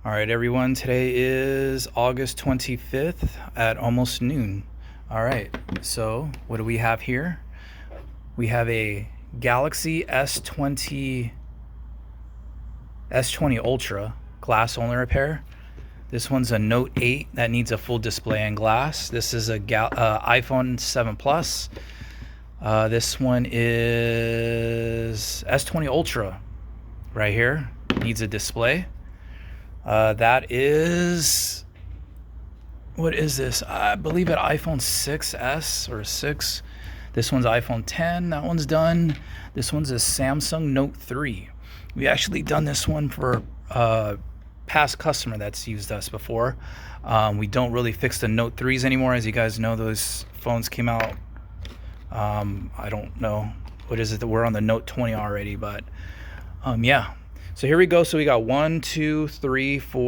All right, everyone. Today is August 25th at almost noon. All right, so what do we have here? We have a Galaxy S20 Ultra glass only repair. This one's a Note 8 that needs a full display and glass. This is a iPhone 7 Plus. This one is S20 Ultra right here. Needs a display. That is, what is this? I believe it iPhone 6s or 6. This one's iPhone 10. That one's done. This one's a Samsung Note 3. We actually done this one for a past customer that's used us before. We don't really fix the Note 3s anymore. As you guys know, those phones came out. I don't know. What is it that we're on the Note 20 already, but yeah. So here we go. So we got 1, 2, 3, 4.